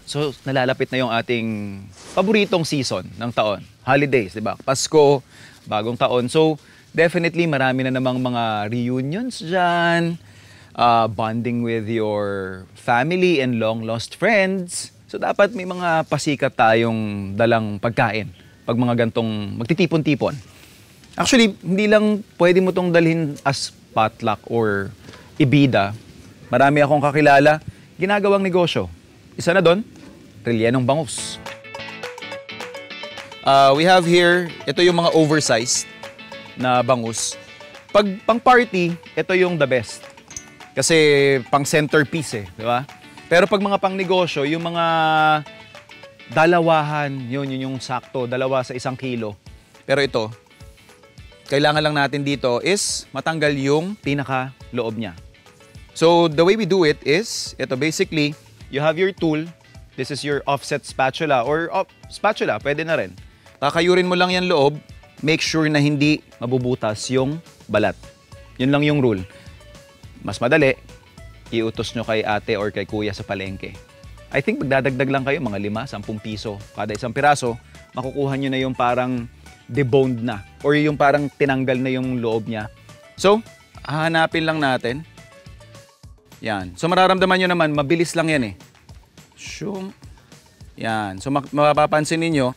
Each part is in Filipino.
So, nalalapit na yung ating paboritong season ng taon. Holidays, di ba? Pasko, bagong taon. So, definitely marami na namang mga reunions dyan, bonding with your family and long-lost friends. So, dapat may mga pasikat tayong dalang pagkain pag mga gantong magtitipon-tipon. Actually, hindi lang pwede mo tong dalhin as potluck or ibida. Marami akong kakilala, ginagawang negosyo. Isa na doon, rellenong bangus. We have here, ito yung mga oversized na bangus. Pag pang party, ito yung the best. Kasi pang centerpiece di ba? Pero pag mga pang negosyo, yung mga dalawahan, yun yung sakto, 2 sa 1 kilo. Pero ito, kailangan lang natin dito is matanggal yung pinaka-loob niya. So, the way we do it is, ito basically, you have your tool. This is your offset spatula or spatula, pwede na rin. Kakayurin mo lang yan loob, make sure na hindi mabubutas yung balat. Yun lang yung rule. Mas madali, iutos nyo kay ate or kay kuya sa palengke. I think magdadagdag lang kayo, mga 5, 10 piso. Kada isang piraso, makukuha nyo na yung parang deboned na or yung parang tinanggal na yung loob niya. So, hahanapin lang natin. Yan. So, mararamdaman nyo naman, mabilis lang yan Shoom. Yan. So, mapapansin ninyo,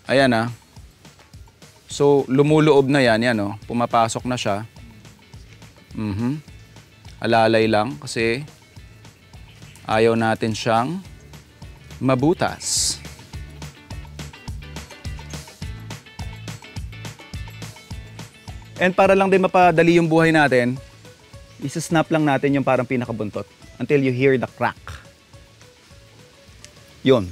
ayan So, lumuloob na yan. Yan pumapasok na siya. Alalay lang kasi ayaw natin siyang mabutas. And para lang din mapadali yung buhay natin, isa-snap lang natin yung parang pinakabuntot until you hear the crack. Yun.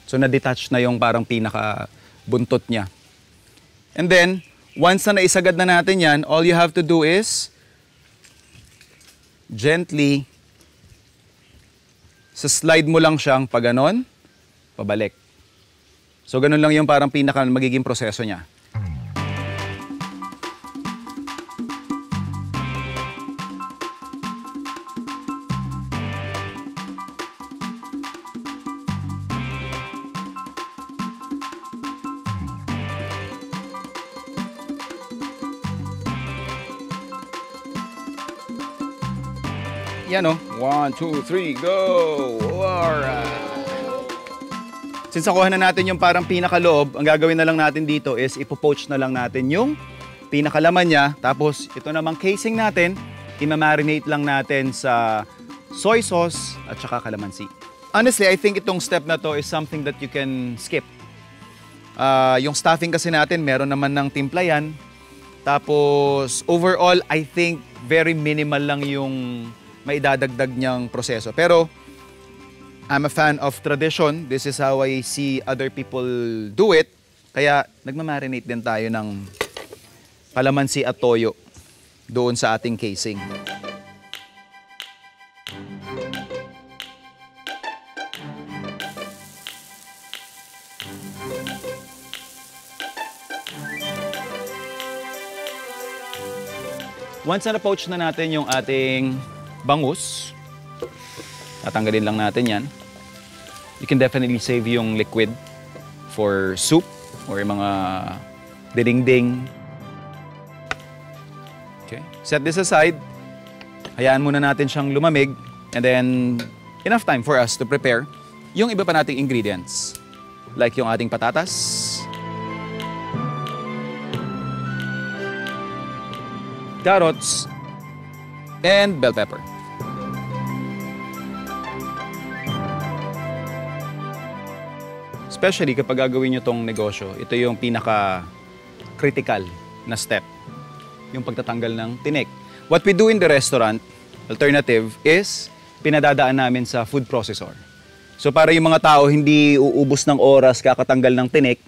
So, na-detach na yung parang pinakabuntot niya. And then, once na naisagad na natin yan, all you have to do is gently slide mo lang siyang pag ganon, pabalik. So, ganun lang yung parang pinaka magiging proseso niya. Yan 1, 2, 3, go! Alright! Since nakuha na natin yung parang pinakaloob, ang gagawin na lang natin dito is ipopoach na lang natin yung pinakalaman niya. Tapos ito namang casing natin, imamarinate lang natin sa soy sauce at saka kalamansi. Honestly, I think itong step na to is something that you can skip. Yung stuffing kasi natin, meron naman ng timpla yan. Tapos overall, I think very minimal lang yung maidadagdag niyang proseso. Pero I'm a fan of tradition. This is how I see other people do it. Kaya nagmamarinate din tayo ng kalamansi at toyo doon sa ating casing. Once na na-poach na natin yung ating bangus, tatanggalin lang natin yan. You can definitely save yung liquid for soup or mga dinding. Okay. Set this aside. Hayaan muna natin siyang lumamig and then enough time for us to prepare yung iba pa nating ingredients. Like yung ating patatas, carrots, and bell pepper. Especially kapag gagawin nyo tong negosyo, ito yung pinaka-critical na step, yung pagtatanggal ng tinik. What we do in the restaurant, alternative, is pinadadaan namin sa food processor. So para yung mga tao hindi uubos ng oras kakatanggal ng tinik,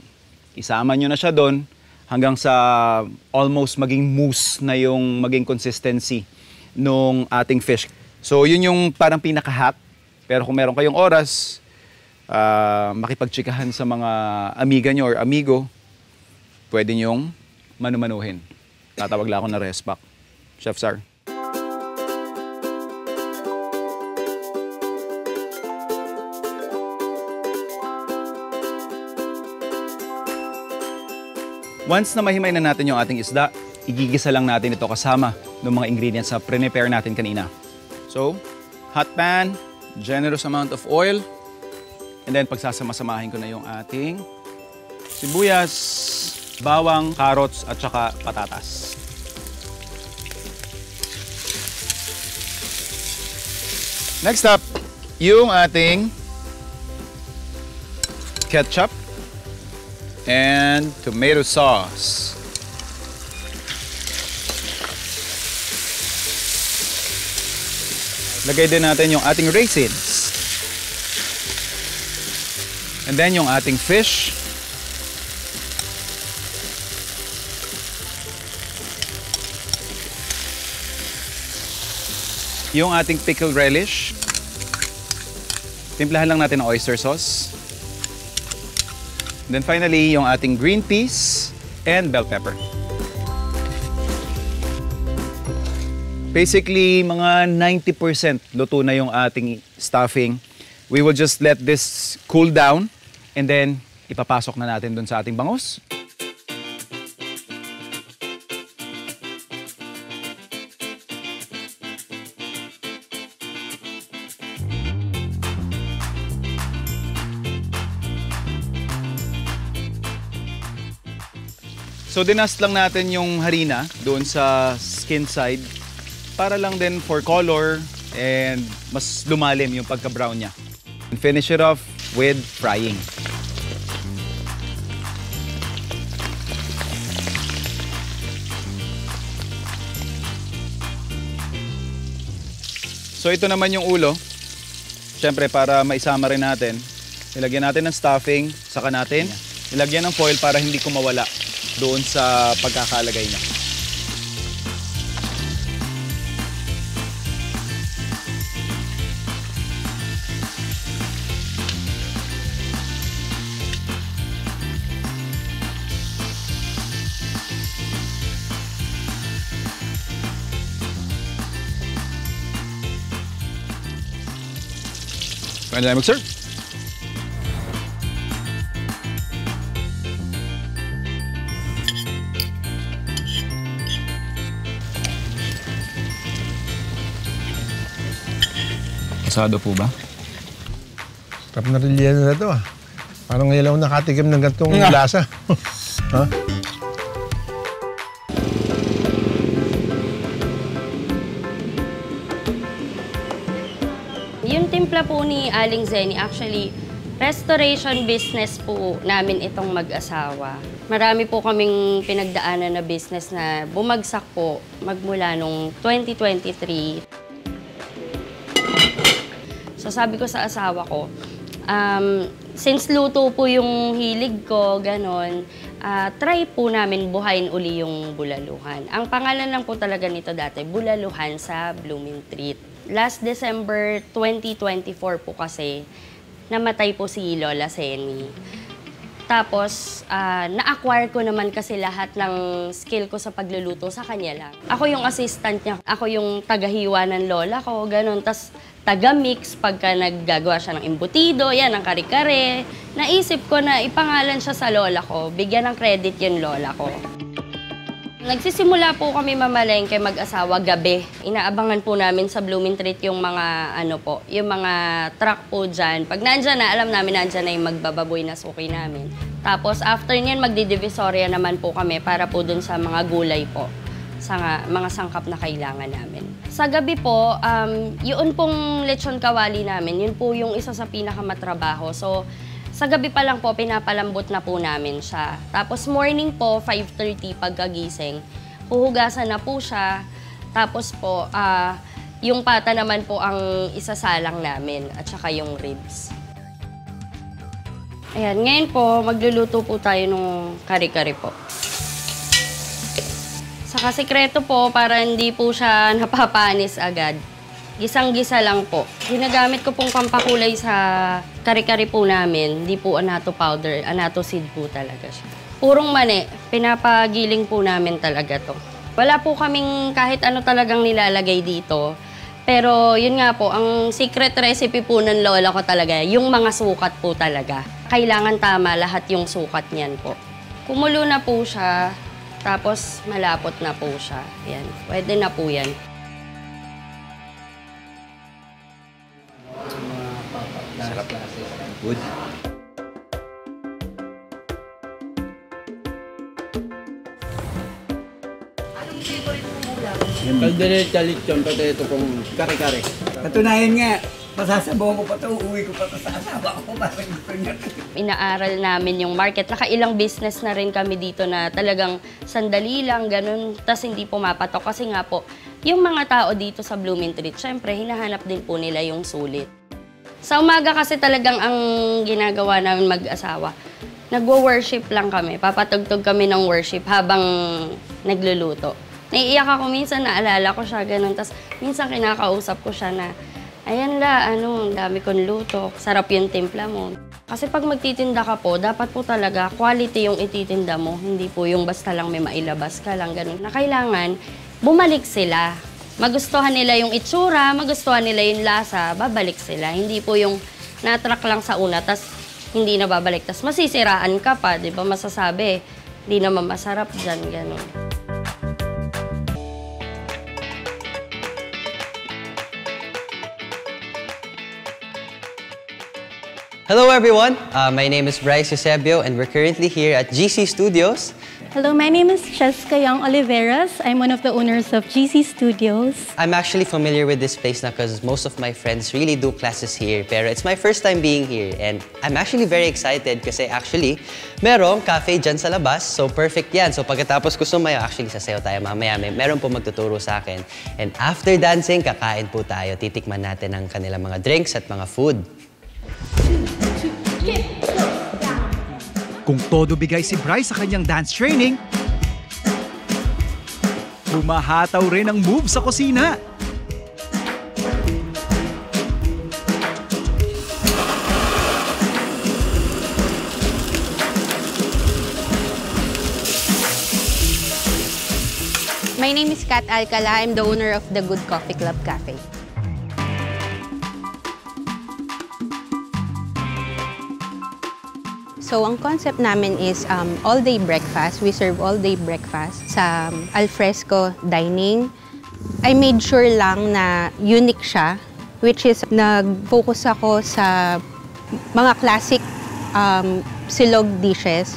isama nyo na siya doon hanggang sa almost maging mousse na yung maging consistency nung ating fish. So yun yung parang pinaka-hack. Pero kung meron kayong oras, makipagtsikahan sa mga amiga nyo or amigo, pwede nyong manu-manuhin. Tatawag lang ako na respack. Chef Sar. Once na mahimay na natin yung ating isda, igigisa lang natin ito kasama ng mga ingredients na prepare natin kanina. So, hot pan, generous amount of oil, and then pagsasama-samahin ko na yung ating sibuyas, bawang, carrots, at saka patatas. Next up, yung ating ketchup and tomato sauce. Lagay din natin yung ating raisins. And then yung ating fish. Yung ating pickled relish. Timplahan lang natin ng oyster sauce. And then finally, yung ating green peas and bell pepper. Basically, mga 90% luto na yung ating stuffing. We will just let this cool down and then ipapasok na natin dun sa ating bangus. So dinust lang natin yung harina doon sa skin side para lang din for color and mas lumalim yung pagka-brown niya. And finish it off with frying. So ito naman yung ulo. Siyempre para maisama rin natin, nilagyan natin ng stuffing, saka natin nilagyan ng foil para hindi ko mawala doon sa pagkakalagay niya. Pwede na mag-serve. Asado po ba? Sarap na relyeno na ito ah. Parang ngayon ako nakatikim ng gantong lasa. Ha? Yung timpla po ni Aling Zenny, actually, restoration business po namin itong mag-asawa. Marami po kaming pinagdaanan na business na bumagsak po magmula nung 2023. So sabi ko sa asawa ko, since luto po yung hilig ko, ganon, try po namin buhayin uli yung bulaluhan. Ang pangalan lang po talaga nito dati, Bulaluhan sa Blooming Treat. Last December 2024 po kasi, namatay po si Lola Zenny. Tapos, na-acquire ko naman kasi lahat ng skill ko sa pagluluto sa kanya lang. Ako yung assistant niya, ako yung tagahiwa ng lola ko, ganon. Tapos, taga-mix pagka naggagawa siya ng embutido, yan, ng kare-kare. Naisip ko na ipangalan siya sa lola ko, bigyan ng credit yung lola ko. Nagsisimula po kami mamalengke mag-asawa gabi. Inaabangan po namin sa Blooming Treat yung mga, yung mga truck po dyan. Pag nandyan na, alam namin nandyan na yung magbababoy na suki namin. Tapos after niyan, magdidivisorya naman po kami para po dun sa mga gulay po. Sa mga sangkap na kailangan namin. Sa gabi po, yun pong lechon kawali namin, yun po yung isa sa pinakamatrabaho. So, sa gabi pa lang po, pinapalambot na po namin siya. Tapos morning po, 5:30 pagkagising, huhugasan na po siya. Tapos po, yung pata naman po ang isasalang namin at saka yung ribs. Ayan, ngayon po, magluluto po tayo ng kare-kare po. Saka sikreto po, para hindi po siya napapanis agad. Gisang-gisa lang po. Ginagamit ko pong pampakulay sa kare-kare po namin. Hindi po annatto powder, annatto seed po talaga siya. Purong mani, pinapagiling po namin talaga to. Wala po kaming kahit ano talagang nilalagay dito. Pero yun nga po, ang secret recipe po ng lola ko talaga, yung mga sukat po talaga. Kailangan tama lahat yung sukat niyan po. kumulo na po siya, tapos malapot na po siya. Yan, pwede na po yan. Sarap. Good. Kaldereta, lechon, pati ito pong kare-kare. Katunayan nga, masasabaw ko pa ito, uuwi ko pa ito sa asawa ko. Parang gusto niya. Inaaral namin yung market. Nakailang business na rin kami dito na talagang sandali lang, ganun. Tapos hindi pumapatok. Kasi nga po, yung mga tao dito sa Blooming Treat, syempre, hinahanap din po nila yung sulit. Sa umaga kasi talagang ang ginagawa namin mag-asawa, nagwo-worship lang kami. Papatugtog kami ng worship habang nagluluto. Naiiyak ako minsan, naalala ko siya, ganun. Tapos minsan kinakausap ko siya na, ayan ang dami kong luto, sarap yung timpla mo. Kasi pag magtitinda ka po, dapat po talaga quality yung ititinda mo. Hindi po yung basta lang may mailabas ka lang, ganun. Na kailangan, bumalik sila. Magustuhan nila yung itsura, magustuhan nila yung lasa, babalik sila. Hindi po yung natrack lang sa una, tas hindi na babalik. Tas masisiraan ka pa, di ba? Masasabi, hindi naman masarap dyan, ganun. Hello everyone, my name is Bryce Eusebio and we're currently here at GC Studios. Hello, my name is Cheska Young Oliveras. I'm one of the owners of GC Studios. I'm actually familiar with this place now because most of my friends really do classes here. Pero it's my first time being here and I'm actually very excited kasi actually merong cafe dyan sa labas. So perfect yan. So pagkatapos ko sumayaw, actually sasayaw tayo mamaya. Meron po magtuturo sa akin. And after dancing, kakain po tayo. Titikman natin ang kanilang mga drinks at mga food. Kung todo bigay si Bryce sa kanyang dance training, humahataw rin ang move sa kusina. My name is Kat Alcala. I'm the owner of the Good Coffee Club Cafe. So, ang concept namin is all-day breakfast. We serve all-day breakfast sa alfresco dining. I made sure lang na unique siya, which is nag-focus ako sa mga classic silog dishes,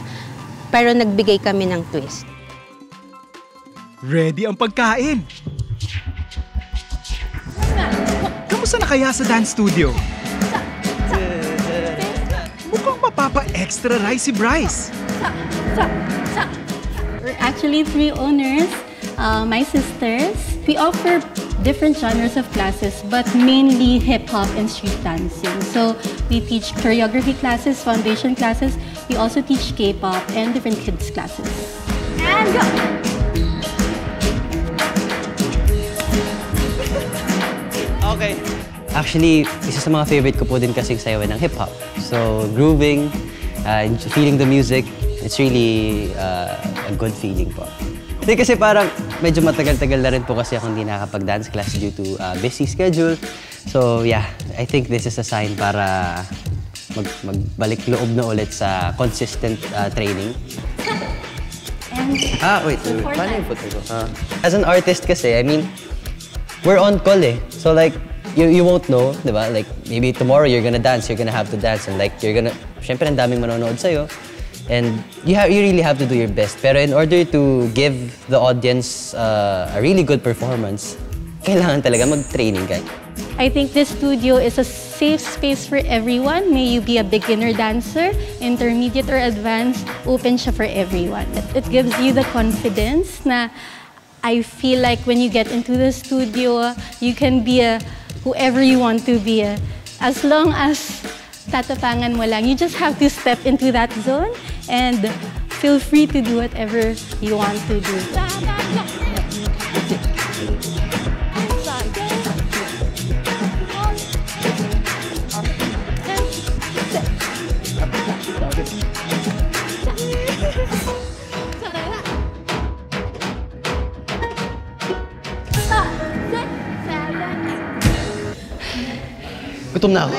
pero nagbigay kami ng twist. Ready ang pagkain! Kamusta na kaya sa dance studio? Mukhang mapapa-extra rice si Bryce. We're actually 3 owners, my sisters. We offer different genres of classes, but mainly hip-hop and street dancing. So we teach choreography classes, foundation classes. We also teach K-pop and different kids classes. And go! Okay. Actually, isa sa mga favorite ko po din kasing sayawin ng hip-hop. So, grooving, feeling the music, it's really a good feeling po. Kasi parang medyo matagal-tagal na rin po kasi ako hindi nakakapag-dance class due to busy schedule. So, yeah, I think this is a sign para magbalik loob na ulit sa consistent training. Wait. Paano yung photo ko? As an artist kasi, I mean, we're on call eh. So like, you won't know, di ba? Like, maybe tomorrow you're gonna dance, you're gonna have to dance, and like, syempre, ang daming manonood sa'yo. And you really have to do your best. Pero in order to give the audience a really good performance, kailangan talaga mag-training ka. I think this studio is a safe space for everyone. May you be a beginner dancer, intermediate or advanced, open siya for everyone. It gives you the confidence na I feel like when you get into the studio, you can be whoever you want to be. As long as tatapangan mo lang, you just have to step into that zone and feel free to do whatever you want to do. Gutom na ako.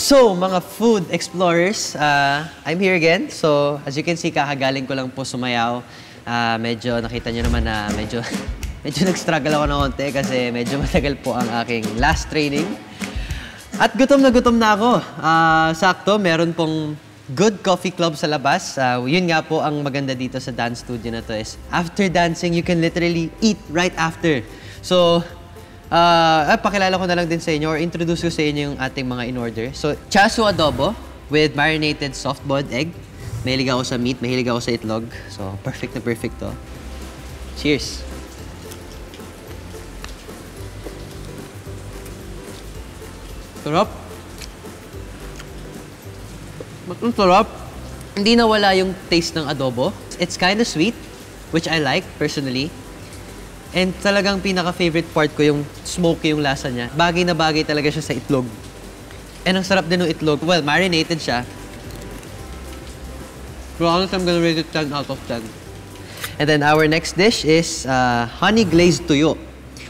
So, mga food explorers, I'm here again. So, as you can see, kakagaling ko lang po sumayaw. Medyo nakita nyo naman na medyo nag-struggle ako ng konti kasi medyo matagal po ang aking last training. At gutom na ako. Sakto, meron pong good coffee club sa labas. Yun nga po ang maganda dito sa dance studio na to is after dancing, you can literally eat right after. So, pakilala ko na lang din sa inyo or introduce ko sa inyo yung ating mga in-order. So, chasu adobo with marinated soft-boiled egg. Mahilig ako sa meat, mahilig ako sa itlog. So, perfect na perfect to. Cheers! Sarap! Ang sarap! Hindi nawala yung taste ng adobo. It's kind of sweet, which I like personally. And talagang pinaka-favorite part ko yung smoky yung lasa niya. Bagay na bagay talaga siya sa itlog. And ang sarap din ng itlog. Well, marinated siya. Pero honestly, I'm gonna rate it 10 out of 10. And then our next dish is honey glazed tuyo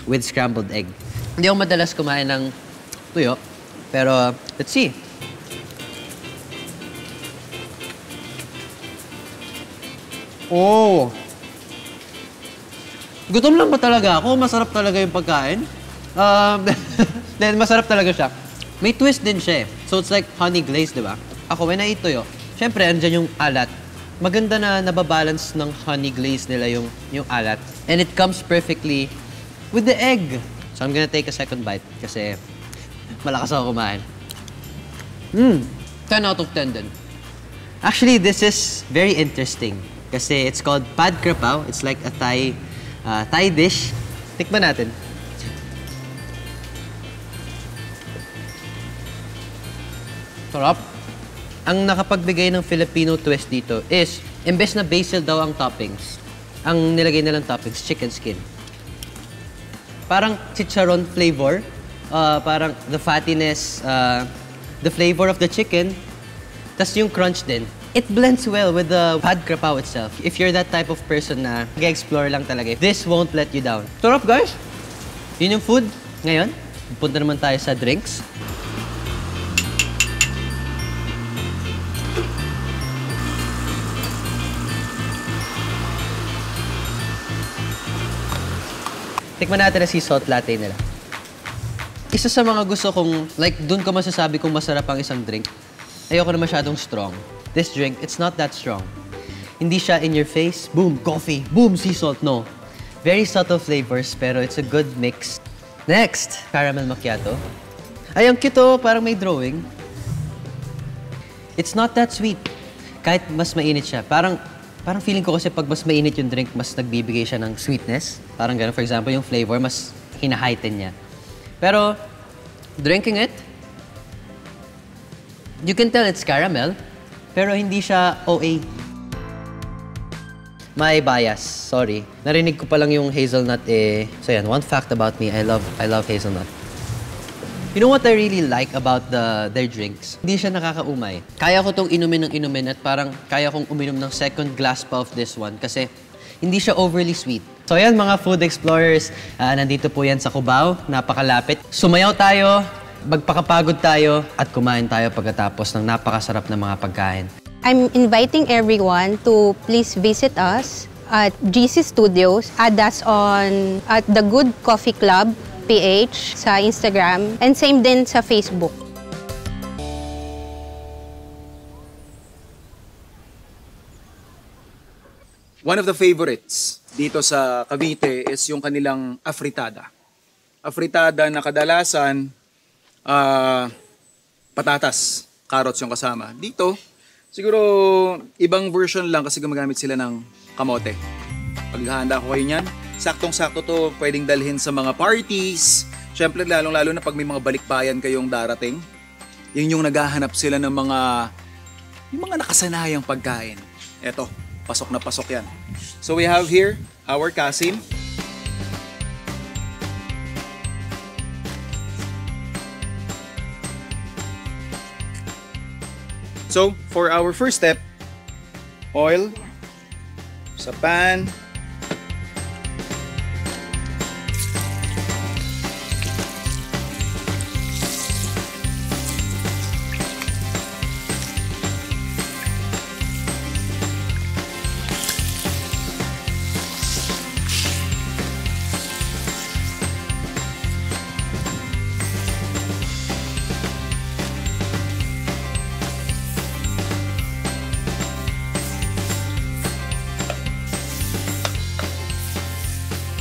with scrambled egg. Hindi ako madalas kumain ng tuyo. Pero let's see. Oh! Gutom lang ba talaga ako? Masarap talaga yung pagkain. Then, masarap talaga siya. May twist din siya eh. So, it's like honey glaze, di ba? Ako, when I eat toyo, syempre, andyan yung alat. Maganda na nababalance ng honey glaze nila yung alat. And it comes perfectly with the egg. So, I'm gonna take a second bite kasi malakas ako kumain. 10 out of 10 din. Actually, this is very interesting kasi it's called pad krapao. It's like a Thai dish. Tikman natin. Sarap. Ang nakapagbigay ng Filipino twist dito is, imbes na basil daw ang toppings, ang nilagay nilang toppings, chicken skin. Parang chicharon flavor. Parang the fattiness, the flavor of the chicken, tas yung crunch din. It blends well with the pad krapao itself. If you're that type of person na nag-explore lang talaga, this won't let you down. Sarap, guys! Yun yung food. Ngayon, punta naman tayo sa drinks. Tikman natin na sea salt latte nila. Isa sa mga gusto kong, like, dun ko masasabi kung masarap ang isang drink. Ayoko na masyadong strong. This drink, it's not that strong. Hindi siya in your face, boom, coffee, boom, sea salt, no. Very subtle flavors, pero it's a good mix. Next, caramel macchiato. Ay, ang cute oh, parang may drawing. It's not that sweet. Kahit mas mainit siya. Parang feeling ko kasi pag mas mainit yung drink, mas nagbibigay siya ng sweetness. Parang gano'n, for example, yung flavor, mas hina-heighten niya. Pero, drinking it, you can tell it's caramel, pero hindi siya OA. May bias, sorry. Narinig ko pa lang yung hazelnut eh. So yan, one fact about me, I love hazelnut. You know what I really like about their drinks? Hindi siya nakakaumay. Kaya ko tong inumin at parang kaya kong uminom ng second glass pa of this one kasi hindi siya overly sweet. So yan mga food explorers, nandito po yan sa Cubao, napakalapit. Sumayaw tayo, magpakapagod tayo at kumain tayo pagkatapos ng napakasarap na mga pagkain. I'm inviting everyone to please visit us at GC Studios. Add us on at The Good Coffee Club PH sa Instagram and same din sa Facebook. One of the favorites dito sa Cavite is yung kanilang afritada. Afritada na kadalasan patatas, carrots yung kasama. Dito, siguro ibang version lang kasi gumagamit sila ng kamote. Paghahanda ko kayo niyan, saktong-sakto to, pwedeng dalhin sa mga parties. Siyempre, lalong-lalo na pag may mga balikbayan kayong darating. Yun yung naghahanap sila ng yung mga nakasanayang pagkain. Eto, pasok na pasok yan. So we have here our kasim. So, for our first step, oil sa pan.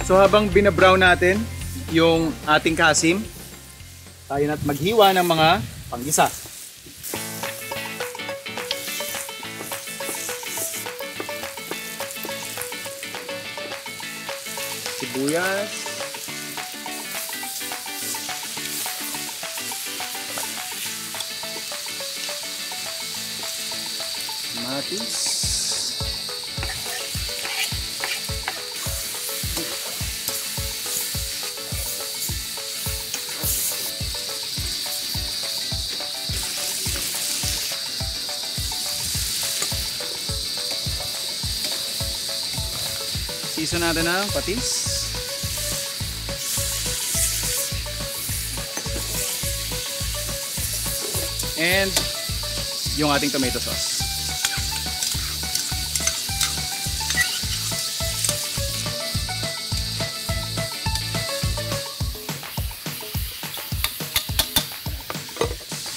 So habang binabrown natin yung ating kasim, tayo na't maghiwa ng mga panggisa. Sibuyas. Kamatis. Season natin ng patis. And yung ating tomato sauce.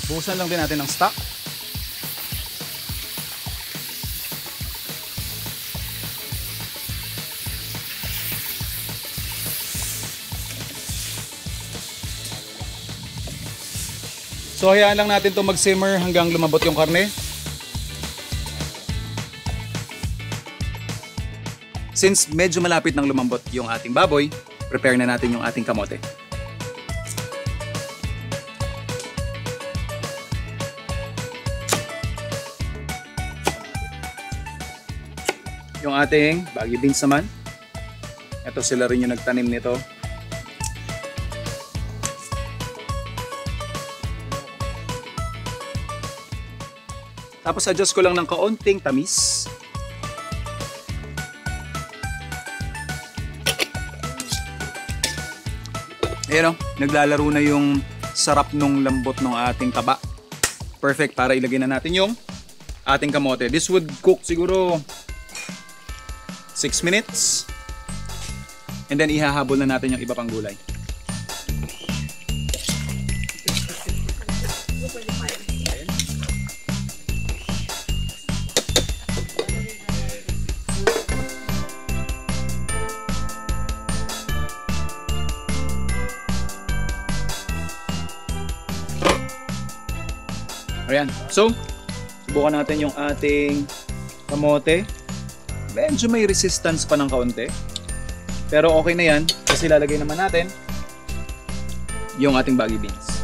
Buhusan lang din natin ng stock. So hayaan lang natin itong mag-simmer hanggang lumambot yung karne. Since medyo malapit nang lumambot yung ating baboy, prepare na natin yung ating kamote. Yung ating Baguio beans naman. Ito sila rin yung nagtanim nito. Tapos adjust ko lang ng kaunting tamis. Ayan o, naglalaro na yung sarap nung lambot ng ating taba. Perfect para ilagay na natin yung ating kamote. This would cook siguro 6 minutes. And then ihahabol na natin yung iba pang gulay. Ayan. So, subukan natin yung ating kamote. Medyo may resistance pa ng kaunti. Pero okay na yan kasi lalagay naman natin yung ating Baguio beans.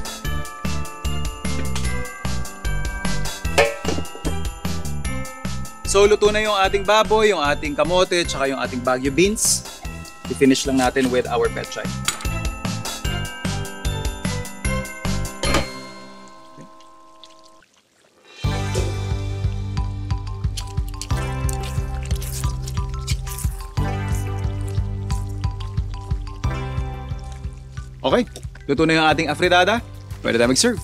So, luto na yung ating baboy, yung ating kamote, tsaka yung ating Baguio beans. I-finish lang natin with our pechay. Okay, luto na yung ating afritada. Pwede tayo mag-serve.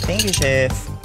Thank you, Chef.